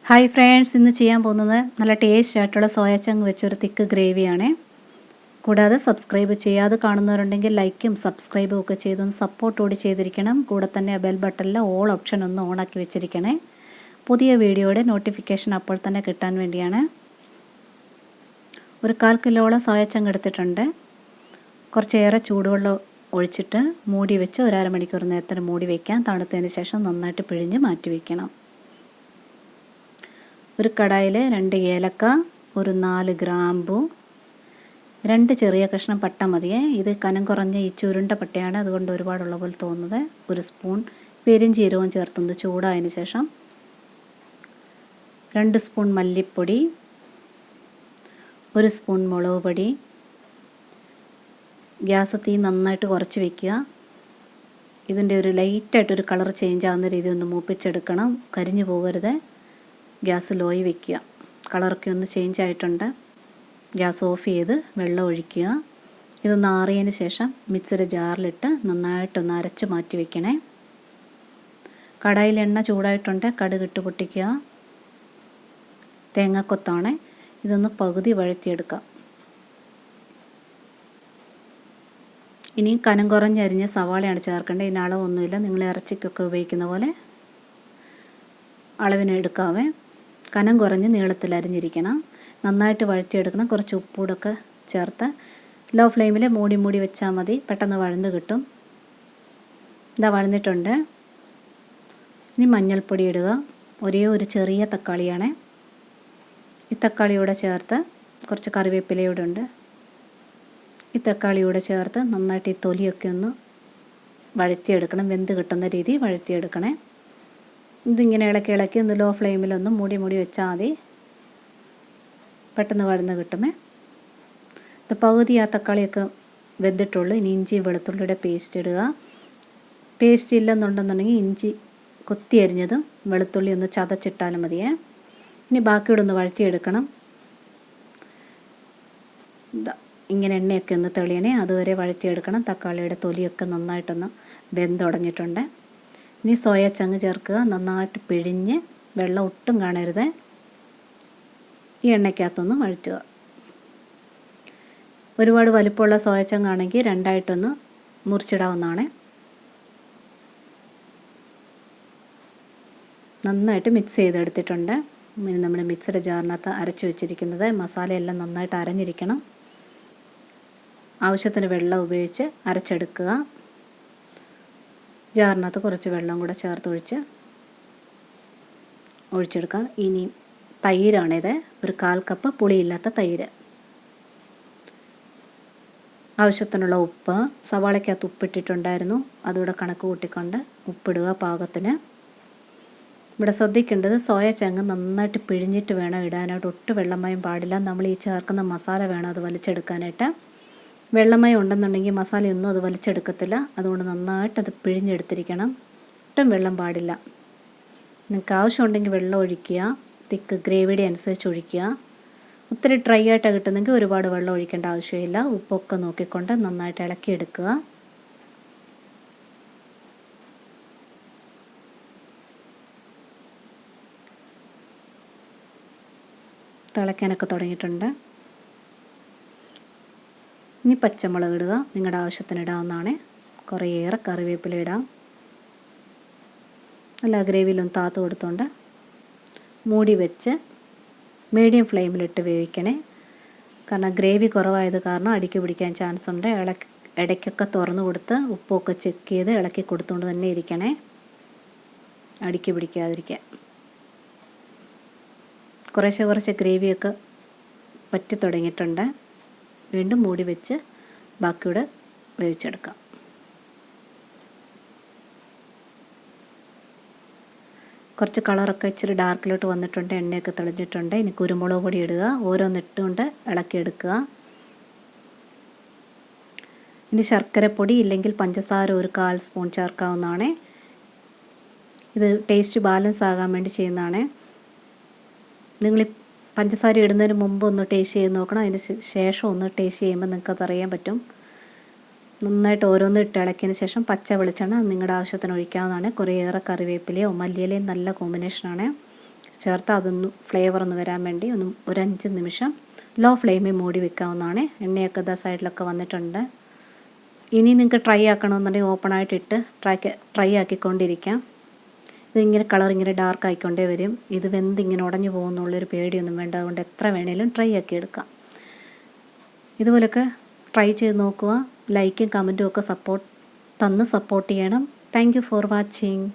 Hi friends, ഇന്ന് ചെയ്യാൻ പോകുന്നത് നല്ല ടേസ്റ്റ് ആയിട്ടുള്ള സോയ ചങ്ക് വെച്ചൊരു തിക്ക് ഗ്രേവിയാണ്. കൂടാതെ സബ്സ്ക്രൈബ് ചെയ്യാതെ കാണുന്നവരുണ്ടെങ്കിൽ ലൈക്കും സബ്സ്ക്രൈബും ഒക്കെ ചെയ്തൊന്ന് സപ്പോർട്ടോടെ ചെയ്തിരിക്കണം. കൂടെ തന്നെ ബെൽ ബട്ടണിൽ ഓൾ ഓപ്ഷൻ ഒന്ന് ഓണാക്കി വെച്ചിരിക്കണേ. പുതിയ വീഡിയോയുടെ നോട്ടിഫിക്കേഷൻ അപ്പോൾ തന്നെ കിട്ടാൻ വേണ്ടിയാണ്. ഒരു 1/4 കിലോളം സോയ ചങ്ക് എടുത്തിട്ടുണ്ട്. കുറച്ചേറെ ചൂടുവെള്ളം ഒഴിച്ചിട്ട് മൂടി വെച്ച് ഒരു അരമണിക്കൂർ നേരത്തിന് മൂടി വയ്ക്കാം. തണുത്തതിന് ശേഷം നന്നായിട്ട് പിഴിഞ്ഞ് മാറ്റി വയ്ക്കണം. ഒരു കടായിൽ 2 ഏലക്ക, ഒരു 4 ഗ്രാമ്പു, 2 ചെറിയ കഷ്ണം പട്ട മതിയേ. ഇത് കനം കുറഞ്ഞ ഈ ചുരുണ്ട പട്ടയാണ്, അതുകൊണ്ട് ഒരുപാടുള്ള പോലെ തോന്നുന്നത്. ഒരു സ്പൂൺ പെരുംജീരകവും ചേർത്തൊന്ന് ചൂടായതിന് ശേഷം 2 സ്പൂൺ മല്ലിപ്പൊടി, 1 സ്പൂൺ മുളക് പൊടി. ഗ്യാസ് തീ നന്നായിട്ട് കുറച്ച് വയ്ക്കുക. ഇതിൻ്റെ ഒരു ലൈറ്റായിട്ടൊരു കളർ ചേഞ്ച് ആകുന്ന രീതി ഒന്ന് മൂപ്പിച്ചെടുക്കണം. കരിഞ്ഞു പോകരുത്. ഗ്യാസ് ലോയിൽ വയ്ക്കുക. കളറൊക്കെ ഒന്ന് ചേഞ്ച് ആയിട്ടുണ്ട്. ഗ്യാസ് ഓഫ് ചെയ്ത് വെള്ളം ഒഴിക്കുക. ഇതൊന്ന് ആറിയതിന് ശേഷം മിക്സിയുടെ ജാറിലിട്ട് നന്നായിട്ടൊന്ന് അരച്ച് മാറ്റി വയ്ക്കണേ. കടായിൽ എണ്ണ ചൂടായിട്ടുണ്ട്. കടുക് ഇട്ട് പൊട്ടിക്കുക. തേങ്ങാക്കൊത്താണ്. ഇതൊന്ന് പകുതി വഴറ്റിയെടുക്കാം. ഇനി കനം കുറഞ്ഞരിഞ്ഞ സവാളയാണ് ചേർക്കേണ്ടത്. ഇതിന് അളവൊന്നുമില്ല, നിങ്ങൾ ഇറച്ചിക്കൊക്കെ ഉപയോഗിക്കുന്ന പോലെ അളവിന് എടുക്കാവേ. കനം കുറഞ്ഞ് നീളത്തിൽ അരിഞ്ഞിരിക്കണം. നന്നായിട്ട് വഴറ്റിയെടുക്കണം. കുറച്ച് ഉപ്പൂടൊക്കെ ചേർത്ത് ലോ ഫ്ലെയിമിൽ മൂടി വെച്ചാൽ മതി. പെട്ടെന്ന് വഴന്ന് കിട്ടും. ഇതാ വഴന്നിട്ടുണ്ട്. ഇനി മഞ്ഞൾപ്പൊടി ഇടുക. ഒരേ ഒരു ചെറിയ തക്കാളിയാണ്. ഈ തക്കാളിയൂടെ ചേർത്ത് കുറച്ച് കറിവേപ്പിലയൂടെ ഉണ്ട്. ഈ തക്കാളിയൂടെ ചേർത്ത് നന്നായിട്ട് ഈ തൊലിയൊക്കെ ഒന്ന് വഴറ്റിയെടുക്കണം. വെന്ത് കിട്ടുന്ന രീതി വഴറ്റിയെടുക്കണേ. ഇതിങ്ങനെ ഇളക്കി ഒന്ന് ലോ ഫ്ലെയിമിലൊന്ന് മൂടി വെച്ചാൽ മതി. പെട്ടെന്ന് വഴന്ന് കിട്ടുമേ. ഇത് പകുതി ആ തക്കാളിയൊക്കെ വെന്തിട്ടുള്ളൂ. ഇനി ഇഞ്ചി വെളുത്തുള്ളിയുടെ പേസ്റ്റ് ഇടുക. പേസ്റ്റ് ഇല്ലെന്നുണ്ടെന്നുണ്ടെങ്കിൽ ഇഞ്ചി കൊത്തി അരിഞ്ഞതും വെളുത്തുള്ളി ഒന്ന് ചതച്ചിട്ടാലും മതിയേ. ഇനി ബാക്കിയോടെ ഒന്ന് വഴറ്റിയെടുക്കണം. ഇങ്ങനെ എണ്ണയൊക്കെ ഒന്ന് തെളിയണേ, അതുവരെ വഴറ്റിയെടുക്കണം. തക്കാളിയുടെ തൊലിയൊക്കെ നന്നായിട്ടൊന്ന് വെന്തുടഞ്ഞിട്ടുണ്ട്. ഇനി സോയ ചങ്ക് ചേർക്കുക. നന്നായിട്ട് പിഴിഞ്ഞ് വെള്ളം ഒട്ടും കാണരുത്. ഈ എണ്ണയ്ക്കകത്തൊന്ന് വഴറ്റുക. ഒരുപാട് വലിപ്പമുള്ള സോയ ചങ്കാണെങ്കിൽ 2ആയിട്ടൊന്ന് മുറിച്ചിടാവുന്നതാണ്. നന്നായിട്ട് മിക്സ് ചെയ്തെടുത്തിട്ടുണ്ട്. ഇനി നമ്മൾ മിക്സിയുടെ ജാറിനകത്ത് അരച്ച് വെച്ചിരിക്കുന്നത് മസാലയെല്ലാം നന്നായിട്ട് അരഞ്ഞിരിക്കണം. ആവശ്യത്തിന് വെള്ളം ഉപയോഗിച്ച് അരച്ചെടുക്കുക. ജാറിനകത്ത് കുറച്ച് വെള്ളം കൂടെ ചേർത്ത് ഒഴിച്ചെടുക്കുക. ഇനി തൈരാണിത്. ഒരു 1/4 കപ്പ് പുളിയില്ലാത്ത തൈര്. ആവശ്യത്തിനുള്ള ഉപ്പ്. സവാളയ്ക്കകത്ത് ഉപ്പിട്ടിട്ടുണ്ടായിരുന്നു, അതുകൂടെ കണക്ക് കൂട്ടിക്കൊണ്ട് ഉപ്പിടുക പാകത്തിന്. ഇവിടെ ശ്രദ്ധിക്കേണ്ടത് സോയ ചങ്ക് നന്നായിട്ട് പിഴിഞ്ഞിട്ട് വേണം ഇടാനായിട്ട്. ഒട്ടും വെള്ളമയം പാടില്ല. നമ്മൾ ഈ ചേർക്കുന്ന മസാല വേണം അത് വലിച്ചെടുക്കാനായിട്ട്. വെള്ളമയം ഉണ്ടെന്നുണ്ടെങ്കിൽ മസാലയൊന്നും അത് വലിച്ചെടുക്കത്തില്ല. അതുകൊണ്ട് നന്നായിട്ട് അത് പിഴിഞ്ഞെടുത്തിരിക്കണം. ഒട്ടും വെള്ളം പാടില്ല. നിങ്ങൾക്ക് ആവശ്യമുണ്ടെങ്കിൽ വെള്ളം ഒഴിക്കുക. തിക്ക് ഗ്രേവിയുടെ അനുസരിച്ച് ഒഴിക്കുക. ഒത്തിരി ഡ്രൈ ആയിട്ടാണ് കിട്ടുന്നെങ്കിൽ ഒരുപാട് വെള്ളം ഒഴിക്കേണ്ട ആവശ്യമില്ല. ഉപ്പൊക്കെ നോക്കിക്കൊണ്ട് നന്നായിട്ട് ഇളക്കിയെടുക്കുക. തിളയ്ക്കാനൊക്കെ തുടങ്ങിയിട്ടുണ്ട്. ഇനി പച്ചമുളക് ഇടുക. നിങ്ങളുടെ ആവശ്യത്തിന് ഇടാവുന്നതാണ്. കുറേയേറെ കറിവേപ്പില ഇടാം. നല്ല ഗ്രേവിയിലൊന്ന് താത്ത് കൊടുത്തുകൊണ്ട് മൂടി വെച്ച് മീഡിയം ഫ്ലെയിമിലിട്ട് വേവിക്കണേ. കാരണം ഗ്രേവി കുറവായത് കാരണം അടിക്ക് പിടിക്കാൻ ചാൻസ് ഉണ്ട്. ഇടയ്ക്കൊക്കെ തുറന്നു കൊടുത്ത് ഉപ്പൊക്കെ ചെക്ക് ചെയ്ത് ഇളക്കി കൊടുത്തുകൊണ്ട് തന്നെ ഇരിക്കണേ, അടിക്ക് പിടിക്കാതിരിക്കാൻ. കുറച്ച് ഗ്രേവിയൊക്കെ പറ്റി തുടങ്ങിയിട്ടുണ്ട്. വീണ്ടും മൂടി വെച്ച് ബാക്കിയൂടെ വേവിച്ചെടുക്കാം. കുറച്ച് കളറൊക്കെ ഇച്ചിരി ഡാർക്കിലോട്ട് വന്നിട്ടുണ്ട്. എണ്ണയൊക്കെ തെളിഞ്ഞിട്ടുണ്ട്. ഇനി കുരുമുളക് പൊടി ഇടുക. ഓരോന്നിട്ടുകൊണ്ട് ഇളക്കിയെടുക്കുക. ഇനി ശർക്കരപ്പൊടി ഇല്ലെങ്കിൽ പഞ്ചസാര ഒരു 1/4 സ്പൂൺ ചേർക്കാവുന്നതാണ്. ഇത് ടേസ്റ്റ് ബാലൻസ് ആകാൻ വേണ്ടി ചെയ്യുന്നതാണ്. നിങ്ങൾ പഞ്ചസാര ഇടുന്നതിന് മുമ്പ് ഒന്ന് ടേസ്റ്റ് ചെയ്ത് നോക്കണം. അതിന് ശേഷം ഒന്ന് ടേസ്റ്റ് ചെയ്യുമ്പോൾ നിങ്ങൾക്കത് അറിയാൻ പറ്റും. നന്നായിട്ട് ഓരോന്നും ഇട്ട് ഇളക്കിയതിന് ശേഷം പച്ച വെളിച്ചെണ്ണ നിങ്ങളുടെ ആവശ്യത്തിന് ഒഴിക്കാവുന്നതാണ്. കുറേയേറെ കറിവേപ്പിലയോ മല്ലിയിലയും നല്ല കോമ്പിനേഷനാണ്. ചേർത്ത് അതൊന്ന് ഫ്ലേവർ ഒന്ന് വരാൻ വേണ്ടി ഒരു 5 നിമിഷം ലോ ഫ്ലെയിമിൽ മൂടി വെക്കാവുന്നതാണ്. എണ്ണയൊക്കെ ഇതാ സൈഡിലൊക്കെ വന്നിട്ടുണ്ട്. ഇനി നിങ്ങൾക്ക് ട്രൈ ആക്കണമെന്നുണ്ടെങ്കിൽ ഓപ്പണായിട്ടിട്ട് ട്രൈ ആക്കിക്കൊണ്ടിരിക്കാം. ഇതിങ്ങനെ കളർ ഇങ്ങനെ ഡാർക്ക് ആയിക്കൊണ്ടേ വരും. ഇത് വെന്ത് ഇങ്ങനെ ഉടഞ്ഞു പോകുന്നുള്ളൊരു പേടിയൊന്നും വേണ്ട. അതുകൊണ്ട് എത്ര വേണേലും ട്രൈ ആക്കി എടുക്കാം. ഇതുപോലൊക്കെ ട്രൈ ചെയ്ത് നോക്കുക. ലൈക്കും കമൻറ്റും ഒക്കെ സപ്പോർട്ട് ചെയ്യണം. Thank you for watching.